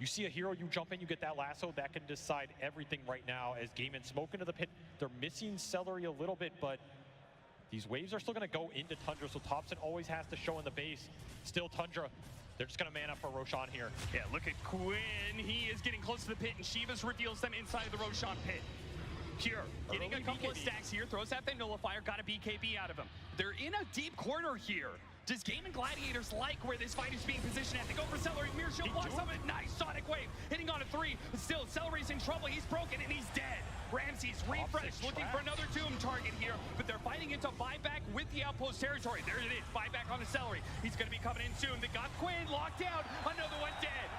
You see a hero, you jump in, you get that lasso, that can decide everything right now as Gaimin smoke into the pit. They're missing Celery a little bit, but these waves are still going to go into Tundra, so Topson always has to show in the base. Still Tundra, they're just going to man up for Roshan here. Yeah, look at Quinn. He is getting close to the pit, and Shivas reveals them inside of the Roshan pit. Pure, getting a couple of stacks here, throws out the nullifier, got a BKB out of him. They're in a deep corner here. Does Gaimin Gladiators like where this fight is being positioned at? They go for Celery, Mirror Shield blocks of it, nice Sonic Wave, hitting on a 3, but still, Celery's in trouble, he's broken, and he's dead. Ramsey's refreshed, looking for another Doom target here, but they're fighting into Buyback with the outpost territory. There it is, Buyback on the Celery. He's gonna be coming in soon. They got Quinn locked down, another one dead.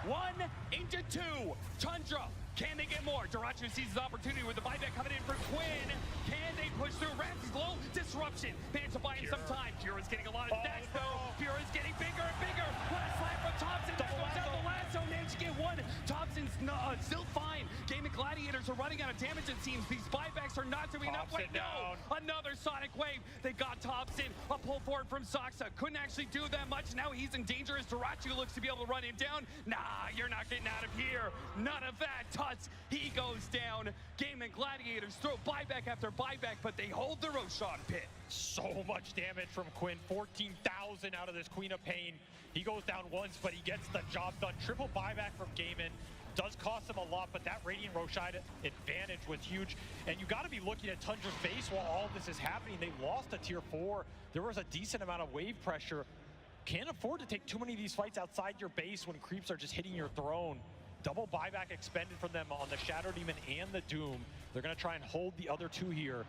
1 into 2, Tundra. Can they get more? Duracho sees his opportunity with the buyback coming in for Quinn. Can they push through? Ramsey's low. Disruption. Managed to buy in some time. Pura's getting a lot of stacks though. Pura's getting bigger and bigger. Last slap from Topson. There goes down the lasso. Managed to get one. Topson's still fine. Gaimin Gladiators are running out of damage it seems. These buybacks are not doing enough. Wait, no. Another Sonic Wave. They got Topson. A pull forward from Soxa. Couldn't actually do that much. Now he's in danger as Duracho looks to be able to run him down. Nah, you're not getting out of here. None of that. He goes down. Gaimin Gladiators throw buyback after buyback, but they hold the Roshan pit. So much damage from Quinn. 14,000 out of this Queen of Pain. He goes down once, but he gets the job done. Triple buyback from Gaimin. Does cost him a lot, but that Radiant Roshan advantage was huge. And you got to be looking at Tundra's base while all this is happening. They lost a tier 4. There was a decent amount of wave pressure. Can't afford to take too many of these fights outside your base when creeps are just hitting your throne. Double buyback expended from them on the Shadow Demon and the Doom. They're going to try and hold the other two here.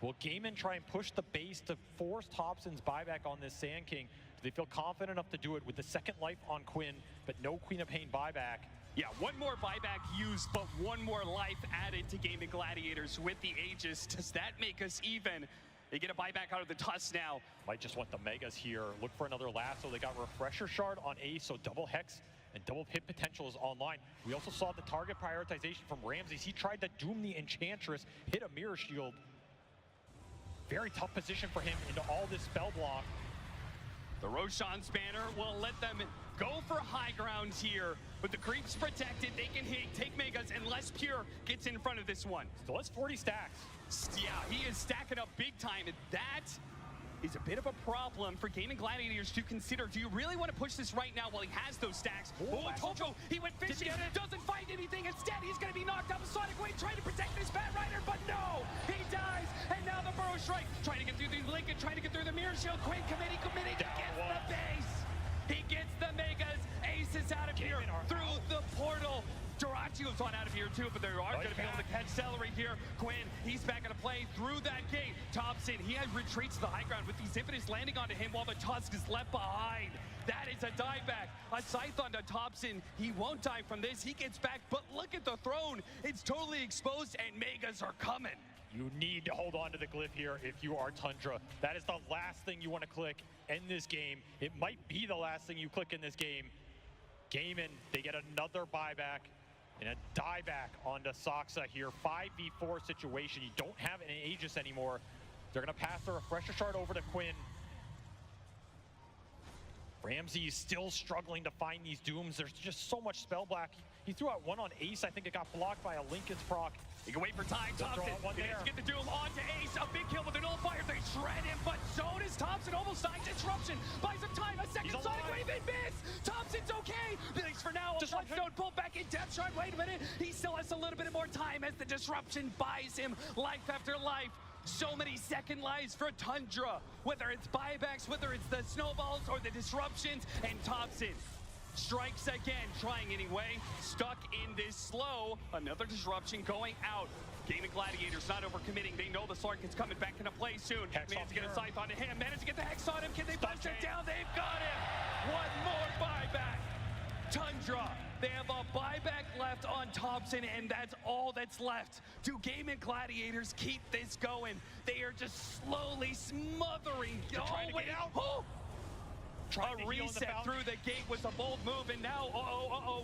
Will Gaimin try and push the base to force Topson's buyback on this Sand King? Do they feel confident enough to do it with the second life on Quinn, but no Queen of Pain buyback? Yeah, one more buyback used, but one more life added to Gaimin Gladiators with the Aegis. Does that make us even? They get a buyback out of the Tusk now. Might just want the Megas here. Look for another lasso. They got Refresher Shard on Ace, so double Hex and double hit potential is online. We also saw the target prioritization from Ramses. He tried to doom the Enchantress, hit a Mirror Shield. Very tough position for him into all this spell block. The Roshan Spanner will let them go for high ground here, but the creep's protected. They can hit, take Megas, unless Pure gets in front of this one. Still has 40 stacks. Yeah, he is stacking up big time, and that is a bit of a problem for Gaimin Gladiators to consider. Do you really want to push this right now while he has those stacks? Oh, Topson, he went fishing, doesn't find anything. Instead, he's going to be knocked out. Sonic Wave trying to protect this Bat Rider, but no, he dies. And now the Burrow Strike, trying to get through the Lincoln, trying to get through the Mirror Shield. Quinn committing, he gets the base. He gets the Megas. Ace is out of here through the portal. Duracho's on out of here too, but they are going to be able to catch Celery here. Quinn, he's back into play through that gate. Topson, he has retreats to the high ground with these Impetus landing onto him while the Tusk is left behind. That is a dieback. A Scythe onto Topson. He won't die from this. He gets back, but look at the throne. It's totally exposed and Megas are coming. You need to hold on to the glyph here if you are Tundra. That is the last thing you want to click in this game. It might be the last thing you click in this game. Gaimin, they get another buyback and a dieback onto Soxa here. 5v4 situation. You don't have an Aegis anymore. They're going to pass the Refresher Shard over to Quinn. Ramsey is still struggling to find these Dooms. There's just so much spell black. He threw out one on Ace. I think it got blocked by a Lincoln's proc. You can wait for time. Topson, he has to get the Doom onto Ace. A big kill with a nullifier. They shred him, but so does Topson. Almost dying. Disruption. Buys him time. A second Sonic Wave and miss. Topson's okay. Thanks for now. Bloodstone pulled back in Depth Shard. Wait a minute. He still has a little bit more time as the disruption buys him life after life. So many second lives for Tundra. Whether it's buybacks, whether it's the snowballs or the disruptions, and Topson strikes again, trying anyway. Stuck in this slow. Another disruption going out. Gaimin Gladiators not overcommitting. They know the Slark is coming back into play soon. Managed to get a Scythe onto him. Managed to get the Hex on him. Can they push it down? They've got him. One more buyback. Tundra, they have a buyback left on Topson, and that's all that's left. Do Gaimin Gladiators keep this going? They are just slowly smothering. Trying to get out. Oh! A reset through the gate was a bold move, and now,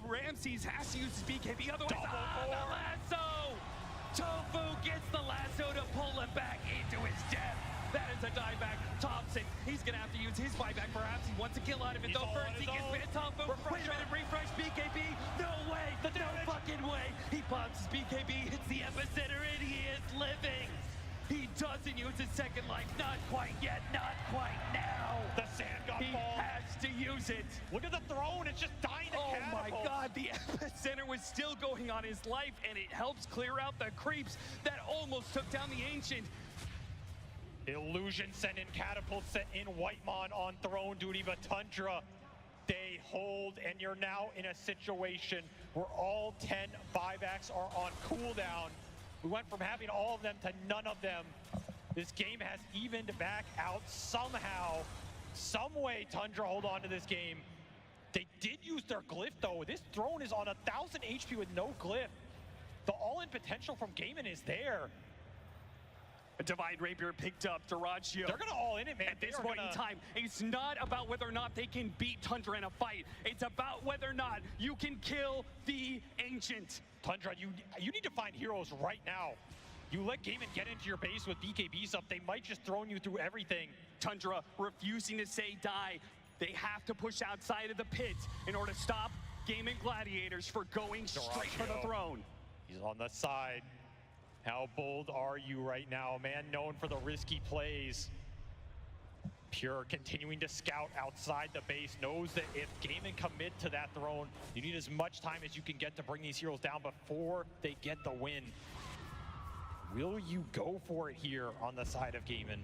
Ramses has to use his BKB, otherwise, the lasso! Tofu gets the lasso to pull him back into his death. That is a dieback. Topson, he's gonna have to use his buyback perhaps. He wants a kill out of it though. First, he gets bit. Tofu, wait a minute, refresh, BKB, BKB hits the epicenter and he is living. He doesn't use his second life. Not quite yet. Not quite now. The sand got He balled. has to use it. Look at the throne. It's just dying to Oh my catapults. God, the epicenter was still going on his life, and it helps clear out the creeps that almost took down the Ancient. Illusion sent in catapult, sent in Whitemon on throne duty, but Tundra, they hold, and you're now in a situation where all 10 buybacks are on cooldown. We went from having all of them to none of them. This game has evened back out somehow. Some way Tundra hold on to this game. They did use their glyph though. This throne is on 1,000 HP with no glyph. The all-in potential from Gaimin is there. A Divine Rapier picked up Dyrachyo. They're gonna all in it, man. At this point in time, it's not about whether or not they can beat Tundra in a fight. It's about whether or not you can kill the Ancient. Tundra, you need to find heroes right now. You let Gaimin get into your base with BKBs up, they might just throw you through everything. Tundra refusing to say die. They have to push outside of the pit in order to stop Gaimin Gladiators for going straight for the throne. He's on the side. How bold are you right now? A man known for the risky plays. Pure continuing to scout outside the base, knows that if Gaimin commit to that throne, you need as much time as you can get to bring these heroes down before they get the win. Will you go for it here on the side of Gaimin?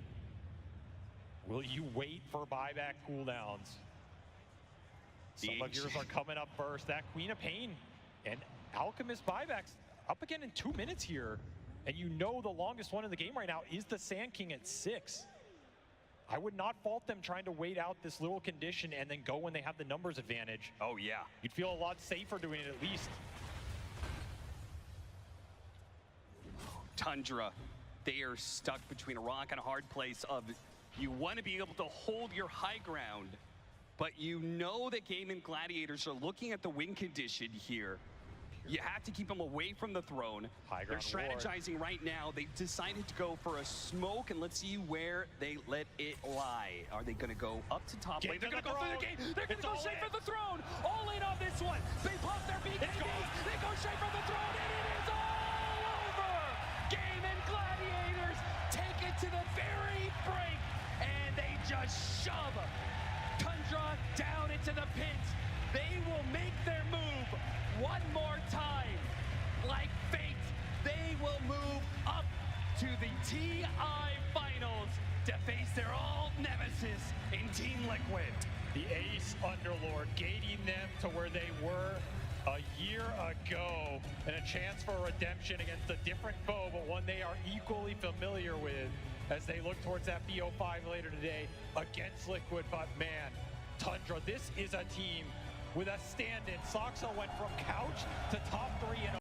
Will you wait for buyback cooldowns? Some of yours are coming up first. That Queen of Pain and Alchemist buybacks up again in 2 minutes here. And you know the longest one in the game right now is the Sand King at 6. I would not fault them trying to wait out this little condition and then go when they have the numbers advantage. Oh yeah. You'd feel a lot safer doing it at least. Tundra, they are stuck between a rock and a hard place of you want to be able to hold your high ground, but you know that Gaimin Gladiators are looking at the win condition here. You have to keep them away from the throne. They're strategizing right now. They decided to go for a smoke, and let's see where they let it lie. Are they going to go up to top lane? They're going to go through the game. They're going to go straight for the throne. All in on this one. They pop their BKBs. They go straight for the throne, and it is all over. Gaimin Gladiators take it to the very brink, and they just shove Tundra down into the pit. They will make their move one more time. Like fate, they will move up to the TI Finals to face their old nemesis in Team Liquid. The Ace Underlord gating them to where they were a year ago, and a chance for redemption against a different foe, but one they are equally familiar with as they look towards that BO5 later today against Liquid. But man, Tundra, this is a team with a stand-in. Soxo went from couch to top 3 in